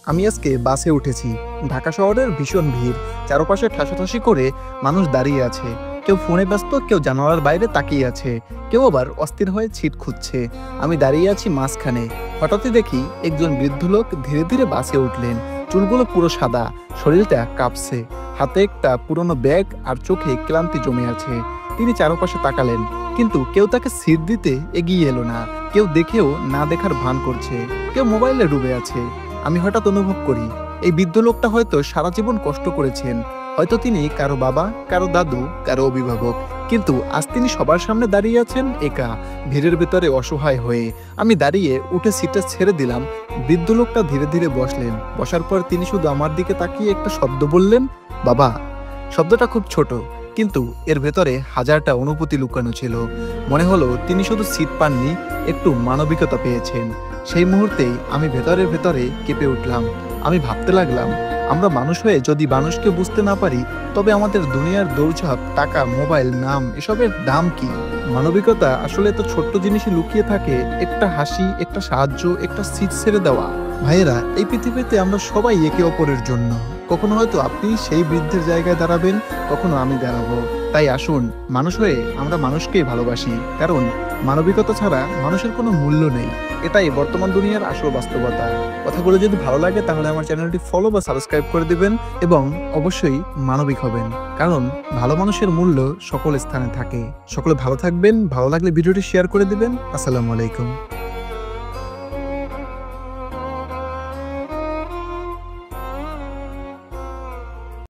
আমি আজকে বাসে উঠেছি। ঢাকা শহরের ভীষণ ভিড়। চারপাশে ঠাসাঠাসি করে মানুষ দাঁড়িয়ে আছে। কেউ ফোনে ব্যস্ত, কেউ জানালার বাইরে তাকিয়ে আছে, কেউ আবার অস্থির হয়ে ছিট খুঁজছে। আমি দাঁড়িয়ে আছি মাঝখানে। হঠাৎই দেখি একজন বৃদ্ধ লোক ধীরে ধীরে বাসে উঠলেন। চুলগুলো পুরো সাদা, শরীরটা কাঁপছে, হাতে একটা পুরনো ব্যাগ আর চোখে ক্লান্তি জমে আছে। তিনি চারপাশে তাকালেন, কিন্তু কেউ তাকে সিট দিতে এগিয়ে এলো না। কেউ দেখেও না দেখার ভান করছে, কেউ মোবাইলে ডুবে আছে। আমি হঠাৎ অনুভব করি, এই বৃদ্ধ লোকটা হয়তো সারা জীবন কষ্ট করেছেন। হয়তো তিনি কারো বাবা, কারো দাদু, কারো অভিভাবক, কিন্তু আজ তিনি সবার সামনে দাঁড়িয়ে আছেন একা, ভিড়ের ভেতরে অসহায় হয়ে। আমি দাঁড়িয়ে উঠে সিটটা ছেড়ে দিলাম। বৃদ্ধ লোকটা ধীরে ধীরে বসলেন। বসার পর তিনি শুধু আমার দিকে তাকিয়ে একটা শব্দ বললেন, বাবা। শব্দটা খুব ছোট, কিন্তু এর ভেতরে হাজারটা অনুভূতি লুকানো ছিল। মনে হলো তিনি শুধু সিট পাননি, একটু মানবিকতা পেয়েছেন। সেই মুহূর্তেই আমি ভেতরে ভেতরে কেঁপে উঠলাম। আমি ভাবতে লাগলাম, আমরা মানুষ হয়ে যদি মানুষকে বুঝতে না পারি, তবে আমাদের দুনিয়ার দৌড়ঝাঁপ, টাকা, মোবাইল, নাম, এসবের দাম কি? মানবিকতা আসলে তো ছোট্ট জিনিসে লুকিয়ে থাকে। একটা হাসি, একটা সাহায্য, একটা সিট ছেড়ে দেওয়া। ভাইয়েরা, এই পৃথিবীতে আমরা সবাই একে অপরের জন্য। কখনো হয়তো আপনি সেই বৃদ্ধের জায়গায় দাঁড়াবেন, কখনো আমি দাঁড়াবো। তাই আসুন, মানুষ হয়ে আমরা মানুষকেই ভালোবাসি, কারণ মানবিকতা ছাড়া মানুষের কোনো মূল্য নেই। এটাই বর্তমান দুনিয়ার আসল বাস্তবতা। কথাগুলো যদি ভালো লাগে তাহলে আমার চ্যানেলটি ফলো বা সাবস্ক্রাইব করে দিবেন, এবং অবশ্যই মানবিক হবেন, কারণ ভালো মানুষের মূল্য সকল স্থানে থাকে। সকলে ভালো থাকবেন। ভালো লাগলে ভিডিওটি শেয়ার করে দিবেন। আসসালামু আলাইকুম।